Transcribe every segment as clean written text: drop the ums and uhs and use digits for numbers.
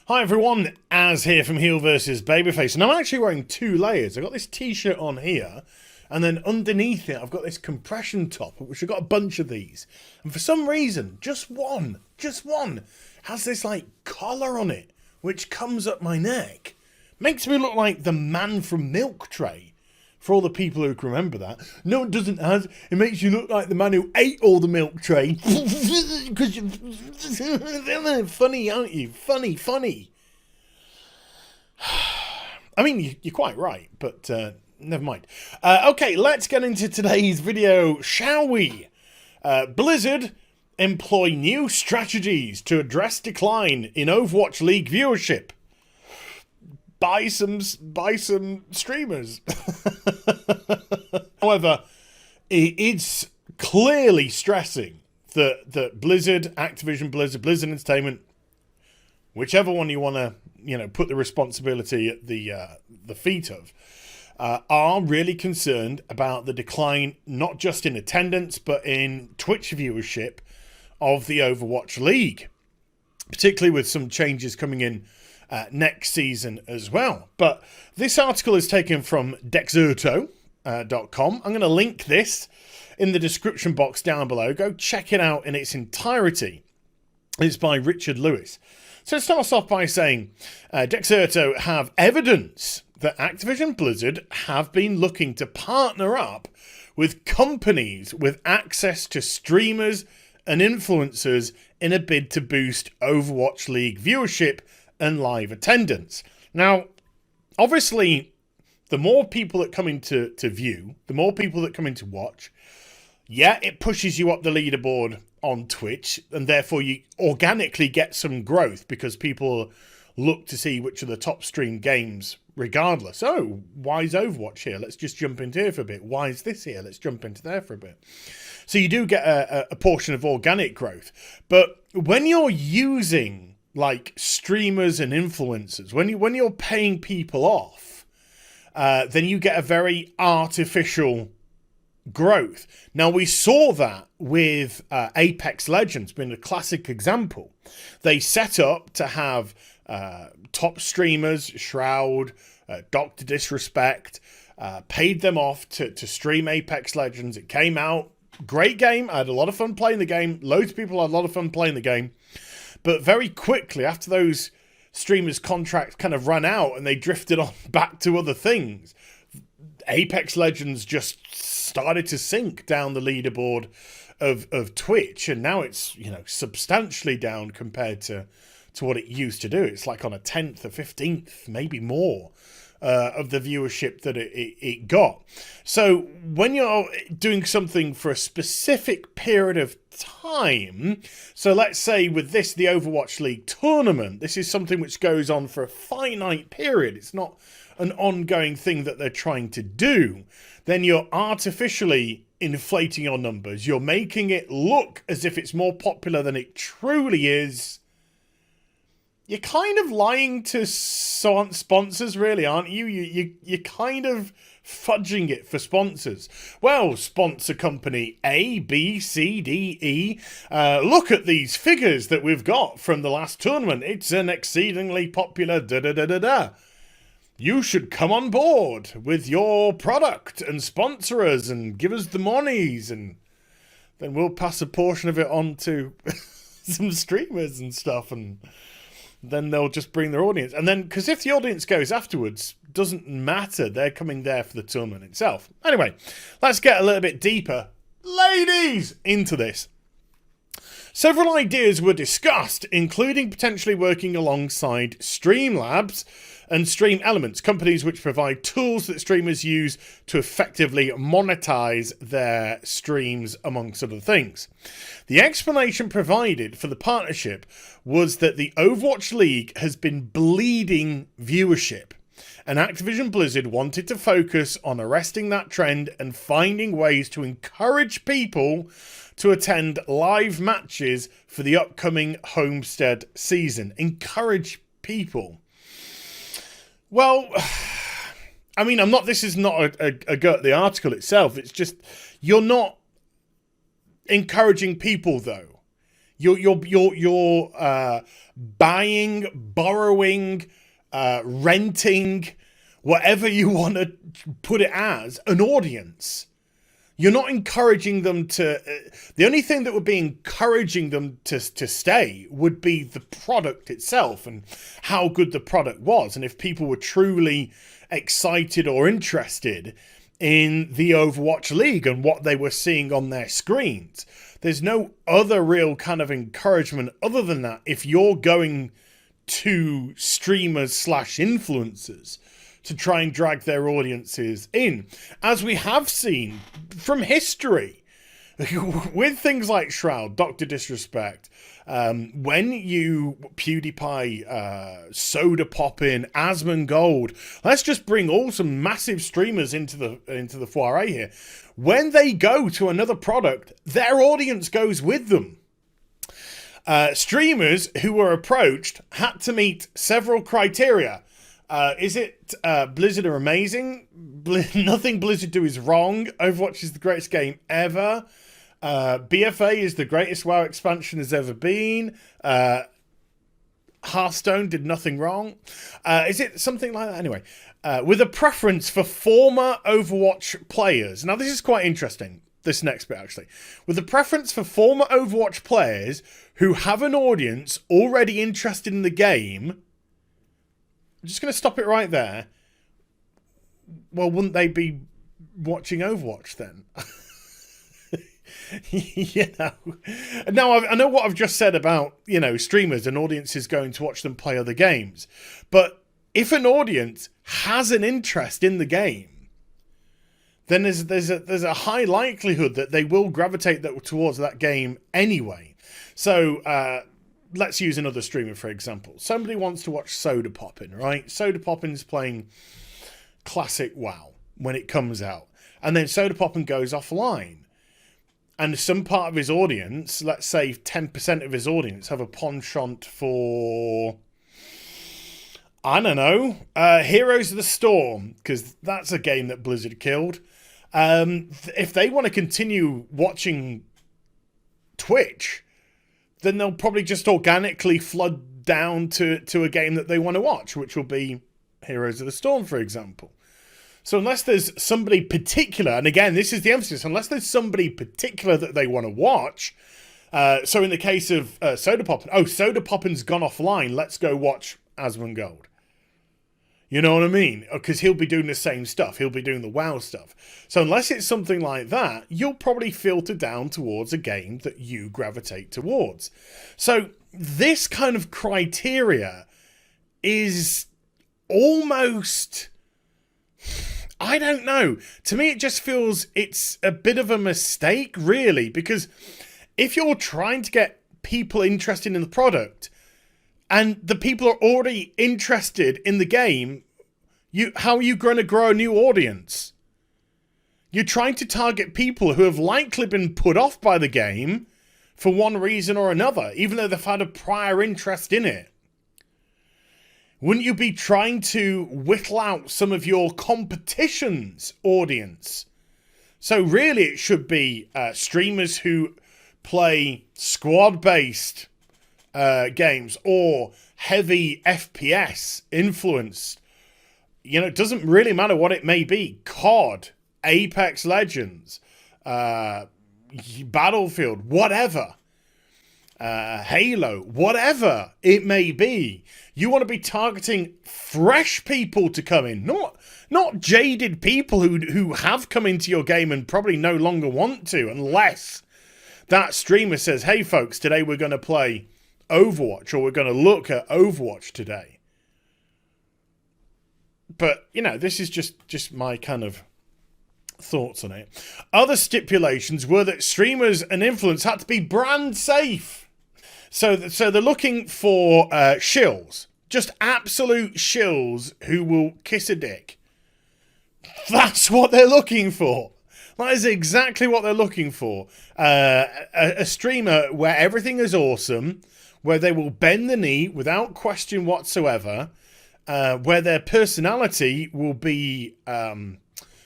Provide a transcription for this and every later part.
Hi everyone, Az here from HeelvsBabyface, and I'm actually wearing two layers. I've got this t-shirt on here, and then underneath it I've got this compression top, which I've got a bunch of these. And for some reason, just one, has this like collar on it, which comes up my neck. Makes me look like the man from Milk Tray. For all the people who can remember that. No, it doesn't, Az. It makes you look like the man who ate all the Milk Tray. Because you're funny, aren't you? Funny. I mean, you're quite right, but never mind. Okay, let's get into today's video, shall we? Blizzard employ new strategies to address decline in Overwatch League viewership. Buy some streamers. However, it's clearly stressing that Blizzard, Activision Blizzard, Blizzard Entertainment, whichever one you want to, put the responsibility at the feet of, are really concerned about the decline, not just in attendance, but in Twitch viewership of the Overwatch League, particularly with some changes coming in next season as well. But this article is taken from Dexerto.com. I'm going to link this in the description box down below. Go check it out in its entirety. It's by Richard Lewis. So it starts off by saying Dexerto have evidence that Activision Blizzard have been looking to partner up with companies with access to streamers and influencers in a bid to boost Overwatch League viewership and live attendance. Now, obviously, the more people that come in to view, the more people that come in to watch, yeah, it pushes you up the leaderboard on Twitch, and therefore you organically get some growth because people look to see which are the top streamed games regardless. Oh, why is Overwatch here? Let's just jump into here for a bit. Why is this here? Let's jump into there for a bit. So you do get a portion of organic growth. But when you're using like streamers and influencers, when you're paying people off, then you get a very artificial growth. Now, we saw that with Apex Legends being a classic example. They set up to have top streamers, Shroud, Dr. Disrespect, paid them off to stream Apex Legends. It came out, great game. I had a lot of fun playing the game. Loads of people had a lot of fun playing the game. But very quickly, after those streamers' contracts kind of ran out and they drifted on back to other things, Apex Legends just started to sink down the leaderboard of Twitch, and now it's substantially down compared to what it used to do. It's like on a 10th or 15th, maybe more, of the viewership that it got. So when you're doing something for a specific period of time, so let's say with this, the Overwatch League tournament, this is something which goes on for a finite period. It's not an ongoing thing that they're trying to do. Then you're artificially inflating your numbers. You're making it look as if it's more popular than it truly is. You're kind of lying to sponsors, really, aren't you? You're kind of fudging it for sponsors. Well, sponsor company A, B, C, D, E, look at these figures that we've got from the last tournament. It's an exceedingly popular da-da-da-da-da. You should come on board with your product and sponsor us and give us the monies, and then we'll pass a portion of it on to some streamers and stuff, and then they'll just bring their audience. And then, because if the audience goes afterwards, doesn't matter. They're coming there for the tournament itself. Anyway, let's get a little bit deeper, ladies, into this. Several ideas were discussed, including potentially working alongside Streamlabs and Stream Elements, companies which provide tools that streamers use to effectively monetize their streams, amongst other things. The explanation provided for the partnership was that the Overwatch League has been bleeding viewership, and Activision Blizzard wanted to focus on arresting that trend and finding ways to encourage people to attend live matches for the upcoming Homestead season. Encourage people. Well, I mean, this is not a go at the article itself. It's just, you're not encouraging people, though. You're buying, borrowing, renting, whatever you want to put it as, an audience. You're not encouraging them to... the only thing that would be encouraging them to stay would be the product itself and how good the product was. And if people were truly excited or interested in the Overwatch League and what they were seeing on their screens. There's no other real kind of encouragement other than that if you're going to streamers / influencers to try and drag their audiences in, as we have seen from history with things like Shroud, Dr. Disrespect, when you PewDiePie, Soda Poppin', Asmongold, let's just bring all some massive streamers into the foray here. When they go to another product, their audience goes with them. Streamers who were approached had to meet several criteria. Is it Blizzard are amazing? Nothing Blizzard do is wrong. Overwatch is the greatest game ever. BFA is the greatest WoW expansion there's ever been. Hearthstone did nothing wrong. Is it something like that? Anyway, with a preference for former Overwatch players. Now, this is quite interesting, this next bit, actually. With a preference for former Overwatch players who have an audience already interested in the game. I'm just going to stop it right there. Well, wouldn't they be watching Overwatch then? You know, now I know what I've just said about, you know, streamers and audiences going to watch them play other games, but if an audience has an interest in the game, then there's a high likelihood that they will gravitate towards that game anyway. So let's use another streamer for example. Somebody wants to watch Soda Poppin', right? Soda Poppin's playing classic WoW when it comes out, and then Soda Poppin' goes offline. And some part of his audience, let's say 10% of his audience, have a penchant for, I don't know, Heroes of the Storm, because that's a game that Blizzard killed. If they want to continue watching Twitch, then they'll probably just organically flood down to a game that they want to watch, which will be Heroes of the Storm, for example. So unless there's somebody particular, and again, this is the emphasis, unless there's somebody particular that they want to watch. So in the case of Soda Poppin', Soda Poppin's gone offline, let's go watch Asmongold. You know what I mean? Because he'll be doing the same stuff. He'll be doing the WoW stuff. So unless it's something like that, you'll probably filter down towards a game that you gravitate towards. So this kind of criteria is almost... I don't know. To me, it just feels it's a bit of a mistake, really, because if you're trying to get people interested in the product and the people are already interested in the game, how are you going to grow a new audience? You're trying to target people who have likely been put off by the game for one reason or another, even though they've had a prior interest in it. Wouldn't you be trying to whittle out some of your competition's audience? So really it should be streamers who play squad-based games or heavy FPS influenced. You know, it doesn't really matter what it may be. COD, Apex Legends, Battlefield, whatever. Halo, whatever it may be. You want to be targeting fresh people to come in, not jaded people who have come into your game and probably no longer want to, unless that streamer says, hey folks, today we're going to play Overwatch, or we're going to look at Overwatch today. But, you know, this is just my kind of thoughts on it. Other stipulations were that streamers and influencers had to be brand safe. So they're looking for shills. Just absolute shills who will kiss a dick. That's what they're looking for. That is exactly what they're looking for. A streamer where everything is awesome, where they will bend the knee without question whatsoever, where their personality will be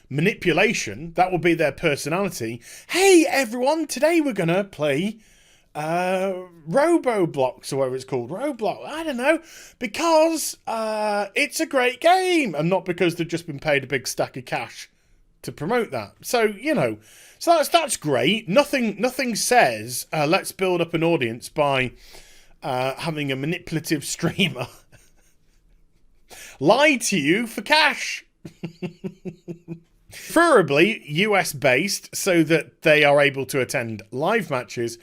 manipulation. That will be their personality. Hey, everyone, today we're going to play Roboblocks or whatever it's called. Roblox, I don't know. Because it's a great game, and not because they've just been paid a big stack of cash to promote that. So, you know, so that's great. Nothing says let's build up an audience by having a manipulative streamer lie to you for cash. Preferably US based so that they are able to attend live matches.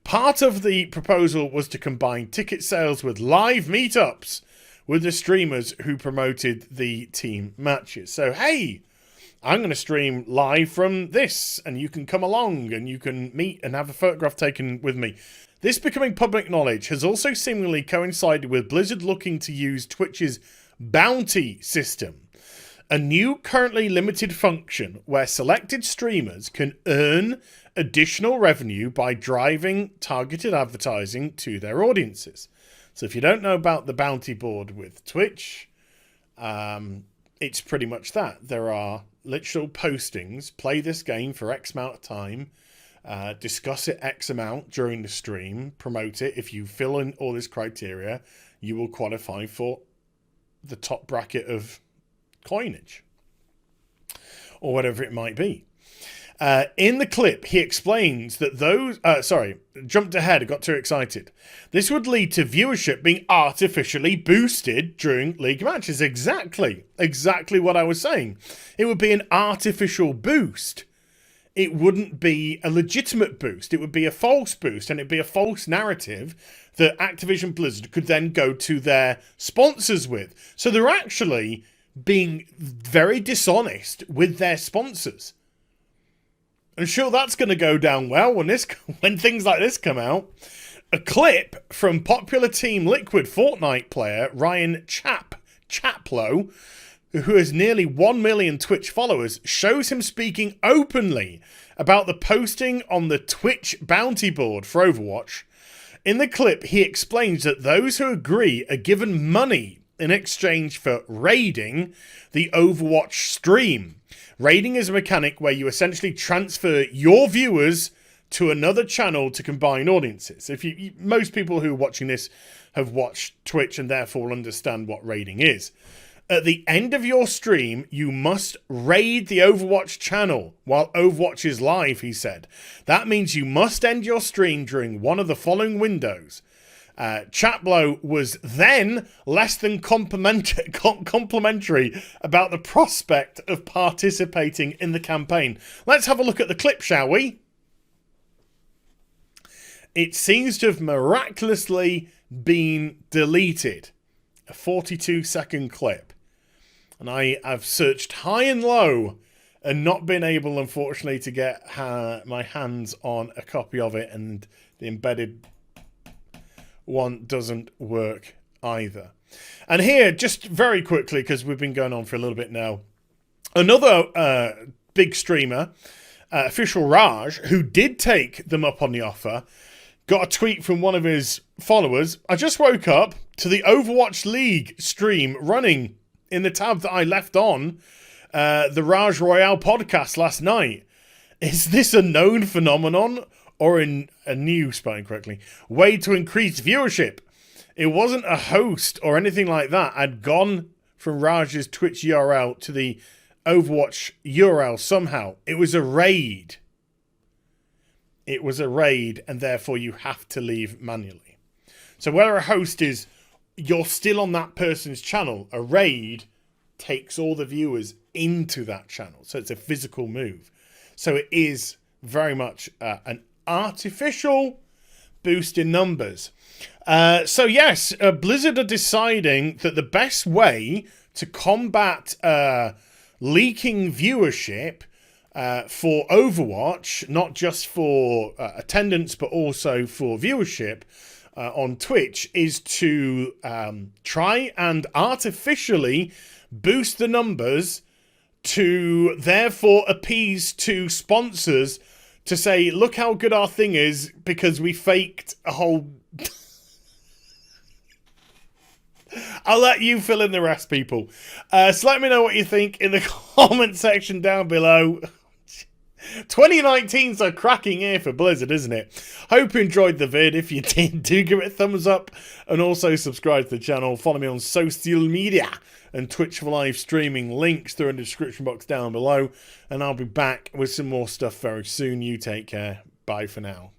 Part of the proposal was to combine ticket sales with live meetups with the streamers who promoted the team matches. So, hey, I'm going to stream live from this, and you can come along and you can meet and have a photograph taken with me. This becoming public knowledge has also seemingly coincided with Blizzard looking to use Twitch's bounty system, a new currently limited function where selected streamers can earn additional revenue by driving targeted advertising to their audiences. So if you don't know about the bounty board with Twitch, it's pretty much that. There are literal postings, play this game for X amount of time, discuss it X amount during the stream, promote it. If you fill in all this criteria, you will qualify for the top bracket of coinage or whatever it might be. In the clip, he explains that those... jumped ahead, I got too excited. This would lead to viewership being artificially boosted during league matches. Exactly what I was saying. It would be an artificial boost. It wouldn't be a legitimate boost. It would be a false boost, and it'd be a false narrative that Activision Blizzard could then go to their sponsors with. So they're actually being very dishonest with their sponsors. I'm sure that's going to go down well when things like this come out. A clip from popular Team Liquid Fortnite player Ryan Chaplow, who has nearly 1 million Twitch followers, shows him speaking openly about the posting on the Twitch bounty board for Overwatch. In the clip, he explains that those who agree are given money in exchange for raiding the Overwatch stream. Raiding is a mechanic where you essentially transfer your viewers to another channel to combine audiences. Most people who are watching this have watched Twitch and therefore understand what raiding is. At the end of your stream, you must raid the Overwatch channel while Overwatch is live, he said. That means you must end your stream during one of the following windows. Chaplow was then less than complimentary about the prospect of participating in the campaign. Let's have a look at the clip, shall we? It seems to have miraculously been deleted. A 42-second clip. And I have searched high and low and not been able, unfortunately, to get my hands on a copy of it, and the embedded one doesn't work either. And here, just very quickly, because we've been going on for a little bit now, another big streamer, Official Raj, who did take them up on the offer, got a tweet from one of his followers. I just woke up to the Overwatch League stream running in the tab that I left on the Raj Royale podcast last night. Is this a known phenomenon or a new, spelling correctly, way to increase viewership? It wasn't a host or anything like that. I'd gone from Raj's Twitch URL to the Overwatch URL somehow. It was a raid. It was a raid, and therefore you have to leave manually. So whether a host is, you're still on that person's channel, a raid takes all the viewers into that channel. So it's a physical move. So it is very much an artificial boost in numbers. So yes, Blizzard are deciding that the best way to combat leaking viewership for Overwatch, not just for attendance, but also for viewership on Twitch, is to try and artificially boost the numbers to therefore appease to sponsors to say, look how good our thing is because we faked a whole... I'll let you fill in the rest, people. So let me know what you think in the comment section down below. 2019's a cracking year for Blizzard, isn't it? Hope you enjoyed the vid. If you did, do give it a thumbs up and also subscribe to the channel. Follow me on social media and Twitch for live streaming. Links are in the description box down below. And I'll be back with some more stuff very soon. You take care. Bye for now.